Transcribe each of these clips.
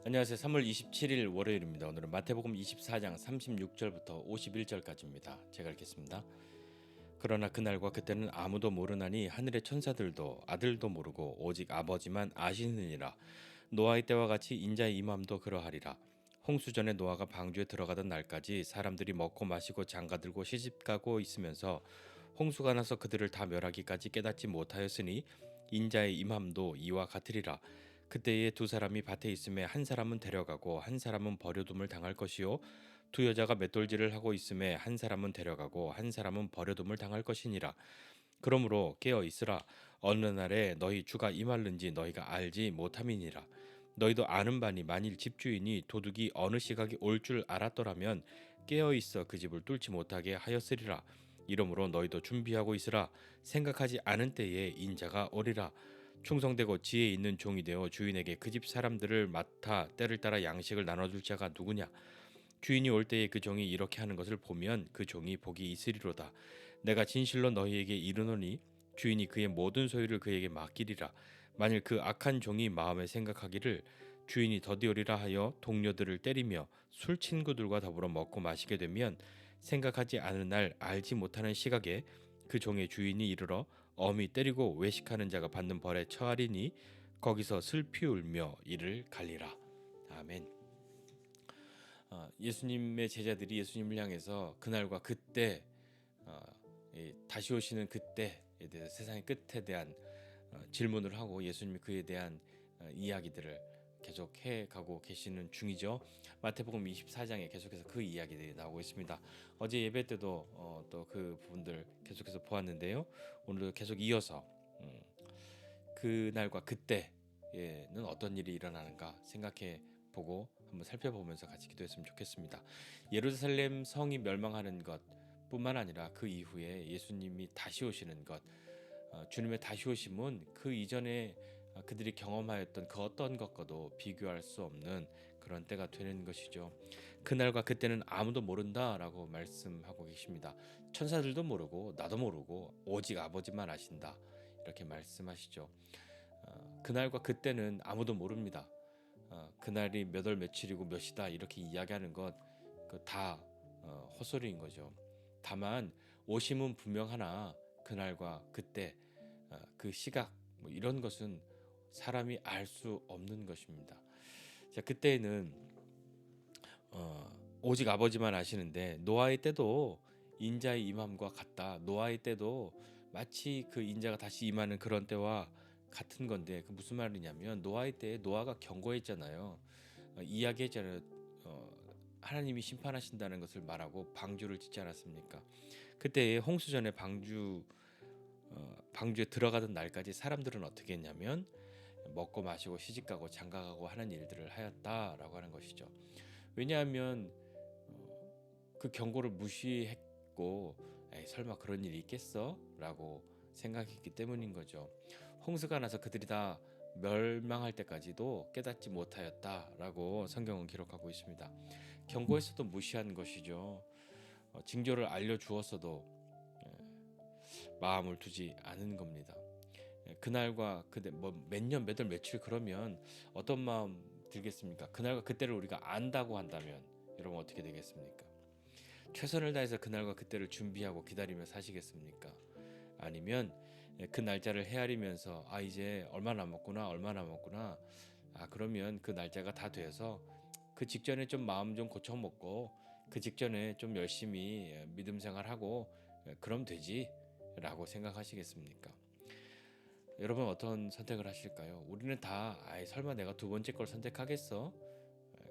안녕하세요. 3월 27일 월요일입니다. 오늘은 마태복음 24장 36절부터 51절까지입니다. 제가 읽겠습니다. 그러나 그날과 그때는 아무도 모르나니 하늘의 천사들도 아들도 모르고 오직 아버지만 아시느니라. 노아의 때와 같이 인자의 임함도 그러하리라. 홍수 전에 노아가 방주에 들어가던 날까지 사람들이 먹고 마시고 장가들고 시집가고 있으면서 홍수가 나서 그들을 다 멸하기까지 깨닫지 못하였으니 인자의 임함도 이와 같으리라. 그때에 두 사람이 밭에 있음에 한 사람은 데려가고 한 사람은 버려둠을 당할 것이요 두 여자가 맷돌질을 하고 있음에 한 사람은 데려가고 한 사람은 버려둠을 당할 것이니라. 그러므로 깨어 있으라. 어느 날에 너희 주가 임할는지 너희가 알지 못함이니라. 너희도 아는 바니 만일 집주인이 도둑이 어느 시각에 올 줄 알았더라면 깨어 있어 그 집을 뚫지 못하게 하였으리라. 이러므로 너희도 준비하고 있으라. 생각하지 않은 때에 인자가 오리라. 충성되고 지혜 있는 종이 되어 주인에게 그 집 사람들을 맡아 때를 따라 양식을 나눠줄 자가 누구냐. 주인이 올 때에 그 종이 이렇게 하는 것을 보면 그 종이 복이 있으리로다. 내가 진실로 너희에게 이르노니 주인이 그의 모든 소유를 그에게 맡기리라. 만일 그 악한 종이 마음에 생각하기를 주인이 더디오리라 하여 동료들을 때리며 술 친구들과 더불어 먹고 마시게 되면 생각하지 않은 날 알지 못하는 시각에 그 종의 주인이 이르러 엄히 때리고 외식하는 자가 받는 벌에 처하리니 거기서 슬피 울며 이를 갈리라. 아멘. 예수님의 제자들이 예수님을 향해서 그날과 그때 다시 오시는 그때에 대해서 세상의 끝에 대한 질문을 하고 예수님이 그에 대한 이야기들을 계속 해가고 계시는 중이죠. 마태복음 24장에 계속해서 그 이야기들이 나오고 있습니다. 어제 예배 때도 또 그 부분들 계속해서 보았는데요. 오늘도 계속 이어서 그날과 그때에는 어떤 일이 일어나는가 생각해 보고 한번 살펴보면서 같이 기도했으면 좋겠습니다. 예루살렘 성이 멸망하는 것뿐만 아니라 그 이후에 예수님이 다시 오시는 것, 주님의 다시 오심은 그 이전에 그들이 경험하였던 그 어떤 것과도 비교할 수 없는 그런 때가 되는 것이죠. 그날과 그때는 아무도 모른다라고 말씀하고 계십니다. 천사들도 모르고 나도 모르고 오직 아버지만 아신다 이렇게 말씀하시죠. 그날과 그때는 아무도 모릅니다. 그날이 몇 월 며칠이고 몇이다 이렇게 이야기하는 것 다 헛소리인 거죠. 다만 오심은 분명하나 그날과 그때 그 시각 뭐 이런 것은 사람이 알 수 없는 것입니다. 자, 그때는 오직 아버지만 아시는데 노아의 때도 인자의 임함과 같다. 노아의 때도 마치 그 인자가 다시 임하는 그런 때와 같은 건데 그 무슨 말이냐면 노아의 때에 노아가 경고했잖아요. 이야기했잖아요. 하나님이 심판하신다는 것을 말하고 방주를 짓지 않았습니까? 그때 홍수전에 방주에 들어가던 날까지 사람들은 어떻게 했냐면 먹고 마시고 시집가고 장가가고 하는 일들을 하였다라고 하는 것이죠. 왜냐하면 그 경고를 무시했고 에이, 설마 그런 일이 있겠어? 라고 생각했기 때문인 거죠. 홍수가 나서 그들이 다 멸망할 때까지도 깨닫지 못하였다라고 성경은 기록하고 있습니다. 경고했어도 무시한 것이죠. 징조를 알려주었어도 마음을 두지 않은 겁니다. 그날과 그때 뭐 몇 년, 몇 월, 며칠 그러면 어떤 마음 들겠습니까? 그날과 그때를 우리가 안다고 한다면 여러분 어떻게 되겠습니까? 최선을 다해서 그날과 그때를 준비하고 기다리며 사시겠습니까? 아니면 그 날짜를 헤아리면서 아 이제 얼마 남았구나 얼마 남았구나 그러면 그 날짜가 다 돼서 그 직전에 좀 마음 좀 고쳐먹고 그 직전에 좀 열심히 믿음 생활하고 그럼 되지 라고 생각하시겠습니까? 여러분 어떤 선택을 하실까요? 우리는 다 아이 설마 내가 두 번째 걸 선택하겠어?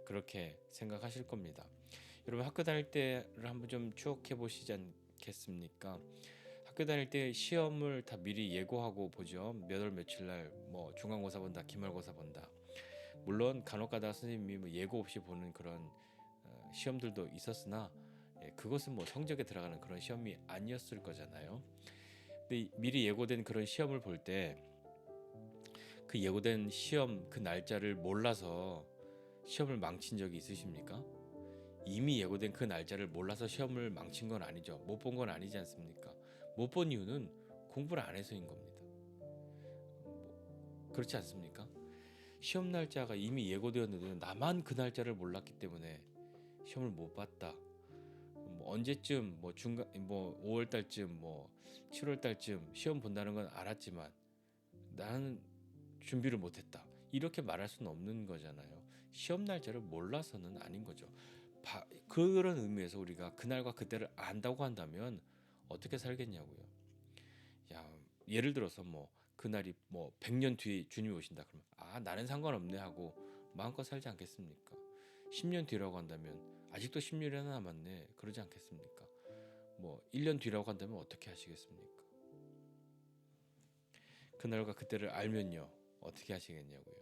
그렇게 생각하실 겁니다. 여러분 학교 다닐 때를 한번 좀 추억해 보시지 않겠습니까? 학교 다닐 때 시험을 다 미리 예고하고 보죠. 몇 월 며칠 날 뭐 중간고사 본다, 기말고사 본다. 물론 간혹가다 선생님이 뭐 예고 없이 보는 그런 시험들도 있었으나 그것은 뭐 성적에 들어가는 그런 시험이 아니었을 거잖아요. 근데 미리 예고된 그런 시험을 볼 때 그 예고된 시험 그 날짜를 몰라서 시험을 망친 적이 있으십니까? 이미 예고된 그 날짜를 몰라서 시험을 망친 건 아니죠. 못 본 건 아니지 않습니까? 못 본 이유는 공부를 안 해서인 겁니다. 그렇지 않습니까? 시험 날짜가 이미 예고되었는데 나만 그 날짜를 몰랐기 때문에 시험을 못 봤다. 뭐 언제쯤 뭐 중간 뭐 5월 달쯤 뭐 7월 달쯤 시험 본다는 건 알았지만 나는 준비를 못 했다. 이렇게 말할 수는 없는 거잖아요. 시험 날짜를 몰라서는 아닌 거죠. 그런 의미에서 우리가 그날과 그때를 안다고 한다면 어떻게 살겠냐고요. 야, 예를 들어서 뭐 그날이 뭐 100년 뒤에 주님이 오신다 그러면 나는 상관없네 하고 마음껏 살지 않겠습니까? 10년 뒤라고 한다면 아직도 10년이나 남았네 그러지 않겠습니까? 뭐 1년 뒤라고 한다면 어떻게 하시겠습니까? 그날과 그때를 알면요 어떻게 하시겠냐고요.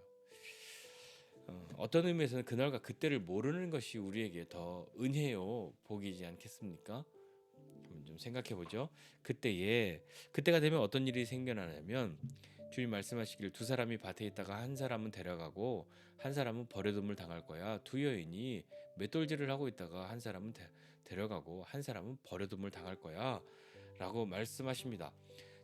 어떤 의미에서는 그날과 그때를 모르는 것이 우리에게 더 은혜요 복이지 않겠습니까? 한번 좀 생각해 보죠. 그때가 되면 어떤 일이 생겨나냐면 주님 말씀하시길 두 사람이 밭에 있다가 한 사람은 데려가고 한 사람은 버려둠을 당할 거야. 두 여인이 맷돌질을 하고 있다가 한 사람은 데려가고 한 사람은 버려둠을 당할 거야. 라고 말씀하십니다.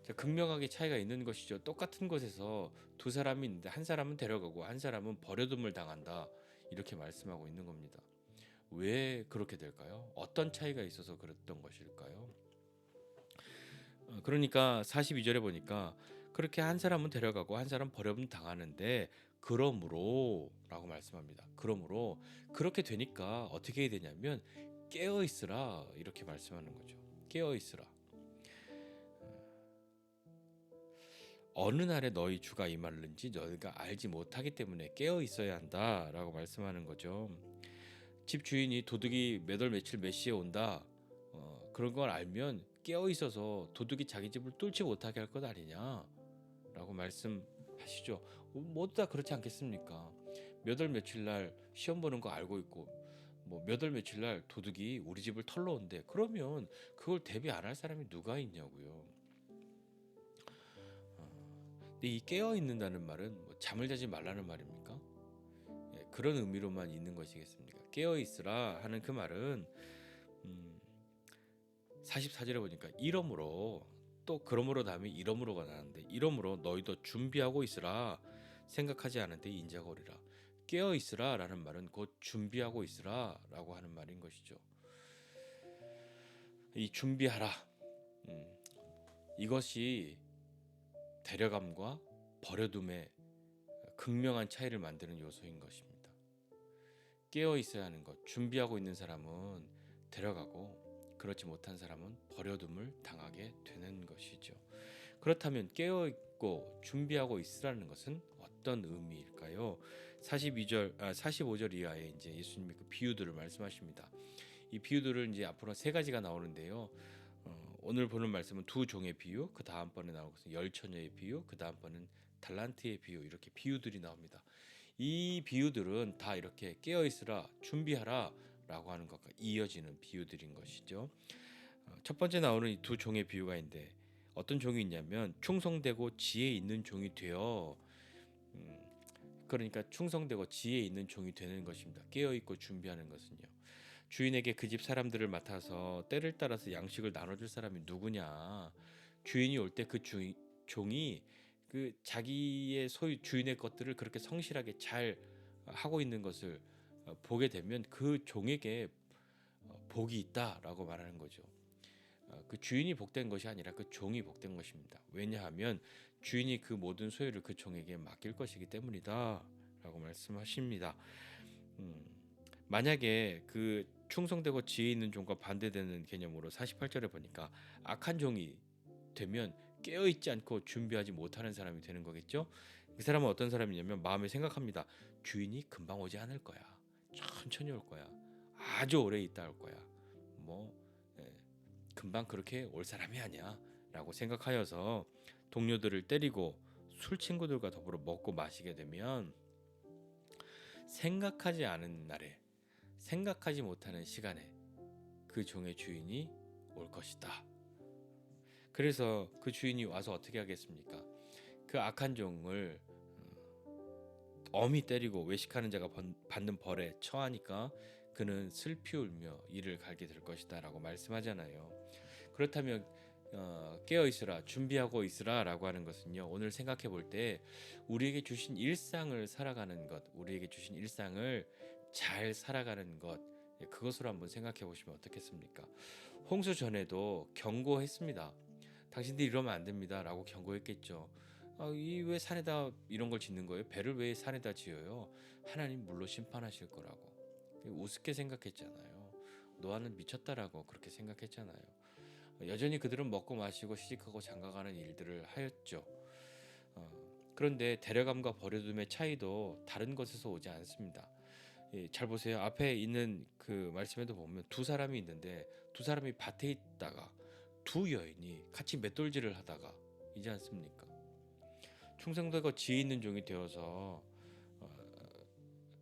자, 극명하게 차이가 있는 것이죠. 똑같은 곳에서 두 사람이 있는데 한 사람은 데려가고 한 사람은 버려둠을 당한다. 이렇게 말씀하고 있는 겁니다. 왜 그렇게 될까요? 어떤 차이가 있어서 그랬던 것일까요? 그러니까 42절에 보니까 그렇게 한 사람은 데려가고 한 사람 버려움 당하는데 그러므로 라고 말씀합니다. 그러므로 그렇게 되니까 어떻게 해야 되냐면 깨어 있으라 이렇게 말씀하는 거죠. 깨어 있으라. 어느 날에 너희 주가 임하는지 너희가 알지 못하기 때문에 깨어 있어야 한다라고 말씀하는 거죠. 집 주인이 도둑이 몇 월 며칠 몇 시에 온다. 그런 걸 알면 깨어 있어서 도둑이 자기 집을 뚫지 못하게 할 것 아니냐라고 말씀하시죠. 모두 다 그렇지 않겠습니까? 몇 월 며칠 날 시험 보는 거 알고 있고 뭐 몇 월 며칠 날 도둑이 우리 집을 털러 온대. 그러면 그걸 대비 안 할 사람이 누가 있냐고요. 근데 이 깨어 있는다는 말은 뭐 잠을 자지 말라는 말입니까? 예, 그런 의미로만 있는 것이겠습니까? 깨어 있으라 하는 그 말은 44절에 보니까 이러므로 또 그러므로 다음에 이러므로가 나왔는데 이러므로 너희도 준비하고 있으라 생각하지 않은데 인자가 오리라. 깨어 있으라라는 말은 곧 준비하고 있으라라고 하는 말인 것이죠. 이 준비하라 이것이 데려감과 버려둠의 극명한 차이를 만드는 요소인 것입니다. 깨어 있어야 하는 것, 준비하고 있는 사람은 데려가고 그렇지 못한 사람은 버려둠을 당하게 되는 것이죠. 그렇다면 깨어 있고 준비하고 있으라는 것은 어떤 의미일까요? 45절 이하에 이제 예수님이 그 비유들을 말씀하십니다. 이 비유들을 이제 앞으로 세 가지가 나오는데요. 오늘 보는 말씀은 두 종의 비유, 그 다음번에 나올 것은 열 처녀의 비유, 그 다음번은 달란트의 비유 이렇게 비유들이 나옵니다. 이 비유들은 다 이렇게 깨어 있으라, 준비하라라고 하는 것과 이어지는 비유들인 것이죠. 첫 번째 나오는 이 두 종의 비유가 있는데 어떤 종이 있냐면 충성되고 지혜 있는 종이 되어 그러니까 충성되고 지혜 있는 종이 되는 것입니다. 깨어 있고 준비하는 것은요. 주인에게 그 집 사람들을 맡아서 때를 따라서 양식을 나눠줄 사람이 누구냐? 주인이 올 때 그 종이 그 자기의 소유 주인의 것들을 그렇게 성실하게 잘 하고 있는 것을 보게 되면 그 종에게 복이 있다라고 말하는 거죠. 그 주인이 복된 것이 아니라 그 종이 복된 것입니다. 왜냐하면 주인이 그 모든 소유를 그 종에게 맡길 것이기 때문이다라고 말씀하십니다. 만약에 그 충성되고 지혜 있는 종과 반대되는 개념으로 48절에 보니까 악한 종이 되면 깨어 있지 않고 준비하지 못하는 사람이 되는 거겠죠. 그 사람은 어떤 사람이냐면 마음에 생각합니다. 주인이 금방 오지 않을 거야. 천천히 올 거야. 아주 오래 있다 올 거야. 뭐 금방 그렇게 올 사람이 아니야라고 생각하여서 동료들을 때리고 술 친구들과 더불어 먹고 마시게 되면 생각하지 않은 날에 생각하지 못하는 시간에 그 종의 주인이 올 것이다. 그래서 그 주인이 와서 어떻게 하겠습니까? 그 악한 종을 엄히 때리고 외식하는 자가 받는 벌에 처하니까 그는 슬피 울며 이를 갈게 될 것이다 라고 말씀하잖아요. 그렇다면 깨어 있으라, 준비하고 있으라라고 하는 것은요. 오늘 생각해 볼 때 우리에게 주신 일상을 살아가는 것, 우리에게 주신 일상을 잘 살아가는 것, 그것으로 한번 생각해 보시면 어떻겠습니까? 홍수 전에도 경고했습니다. 당신들이 이러면 안 됩니다라고 경고했겠죠. 이 왜 산에다 이런 걸 짓는 거예요? 배를 왜 산에다 지어요? 하나님 물로 심판하실 거라고. 우습게 생각했잖아요. 노아는 미쳤다라고 그렇게 생각했잖아요. 여전히 그들은 먹고 마시고 시집가고 장가가는 일들을 하였죠. 그런데 데려감과 버려둠의 차이도 다른 것에서 오지 않습니다. 잘 보세요. 앞에 있는 그 말씀에도 보면 두 사람이 있는데 두 사람이 밭에 있다가 두 여인이 같이 맷돌질을 하다가 이지 않습니까? 충성되고 지혜 있는 종이 되어서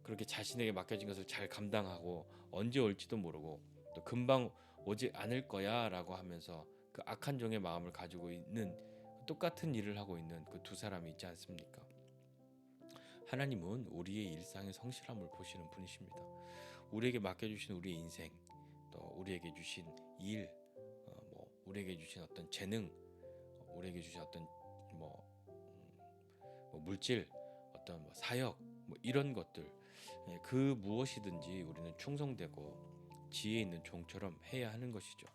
그렇게 자신에게 맡겨진 것을 잘 감당하고 언제 올지도 모르고 또 금방 오지 않을 거야라고 하면서 그 악한 종의 마음을 가지고 있는 똑같은 일을 하고 있는 그 두 사람이 있지 않습니까? 하나님은 우리의 일상의 성실함을 보시는 분이십니다. 우리에게 맡겨주신 우리의 인생, 또 우리에게 주신 일, 우리에게 주신 어떤 재능, 우리에게 주신 어떤 물질, 어떤 사역, 이런 것들, 그 무엇이든지 우리는 충성되고 지혜 있는 종처럼 해야 하는 것이죠.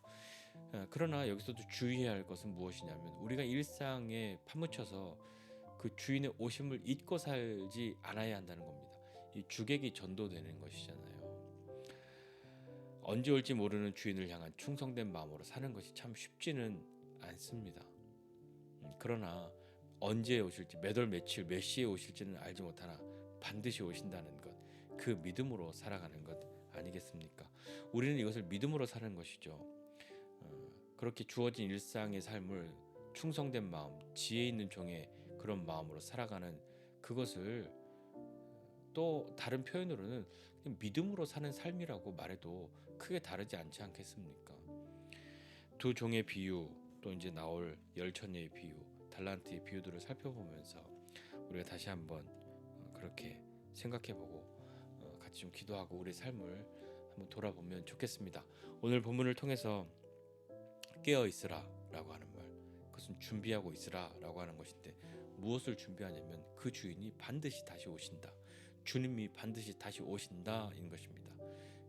그러나 여기서도 주의해야 할 것은 무엇이냐면 우리가 일상에 파묻혀서 그 주인의 오심을 잊고 살지 않아야 한다는 겁니다. 이 주객이 전도되는 것이잖아요. 언제 올지 모르는 주인을 향한 충성된 마음으로 사는 것이 참 쉽지는 않습니다. 그러나 언제 오실지, 몇 월 며칠 몇 시에 오실지는 알지 못하나 반드시 오신다는 것, 그 믿음으로 살아가는 것 아니겠습니까? 우리는 이것을 믿음으로 사는 것이죠. 그렇게 주어진 일상의 삶을 충성된 마음, 지혜 있는 종의 그런 마음으로 살아가는 그것을 또 다른 표현으로는 그냥 믿음으로 사는 삶이라고 말해도 크게 다르지 않지 않겠습니까? 두 종의 비유, 또 이제 나올 열천의 비유, 달란트의 비유들을 살펴보면서 우리가 다시 한번 그렇게 생각해보고 같이 좀 기도하고 우리 삶을 한번 돌아보면 좋겠습니다. 오늘 본문을 통해서 깨어 있으라라고 하는 말, 그것은 준비하고 있으라라고 하는 것인데 무엇을 준비하냐면 그 주인이 반드시 다시 오신다. 주님이 반드시 다시 오신다인 것입니다.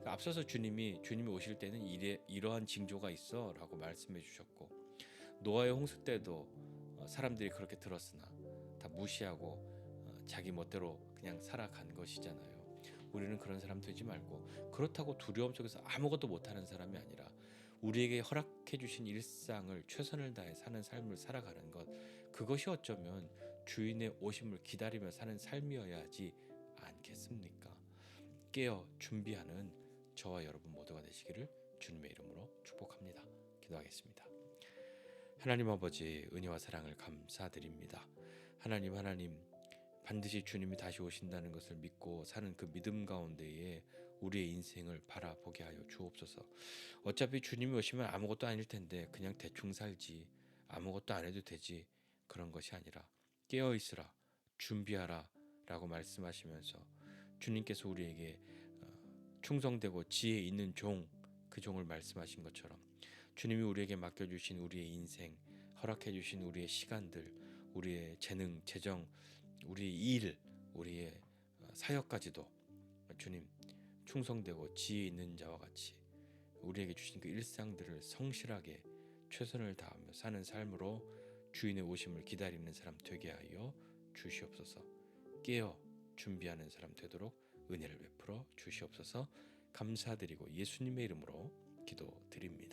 앞서서 주님이 오실 때는 이러한 징조가 있어라고 말씀해 주셨고 노아의 홍수 때도 사람들이 그렇게 들었으나 다 무시하고 자기 멋대로 그냥 살아간 것이잖아요. 우리는 그런 사람 되지 말고 그렇다고 두려움 속에서 아무것도 못하는 사람이 아니라 우리에게 허락해 주신 일상을 최선을 다해 사는 삶을 살아가는 것, 그것이 어쩌면 주인의 오심을 기다리며 사는 삶이어야 하지 않겠습니까? 깨어 준비하는 저와 여러분 모두가 되시기를 주님의 이름으로 축복합니다. 기도하겠습니다. 하나님 아버지, 은혜와 사랑을 감사드립니다. 하나님 반드시 주님이 다시 오신다는 것을 믿고 사는 그 믿음 가운데에 우리의 인생을 바라보게 하여 주옵소서. 어차피 주님이 오시면 아무것도 아닐 텐데 그냥 대충 살지, 아무것도 안 해도 되지, 그런 것이 아니라 깨어 있으라, 준비하라 라고 말씀하시면서 주님께서 우리에게 충성되고 지혜 있는 종, 그 종을 말씀하신 것처럼 주님이 우리에게 맡겨주신 우리의 인생, 허락해주신 우리의 시간들, 우리의 재능, 재정, 우리의 일, 우리의 사역까지도 주님 충성되고 지혜 있는 자와 같이 우리에게 주신 그 일상들을 성실하게 최선을 다하며 사는 삶으로 주인의 오심을 기다리는 사람 되게 하여 주시옵소서. 깨어 준비하는 사람 되도록 은혜를 베풀어 주시옵소서. 감사드리고 예수님의 이름으로 기도드립니다.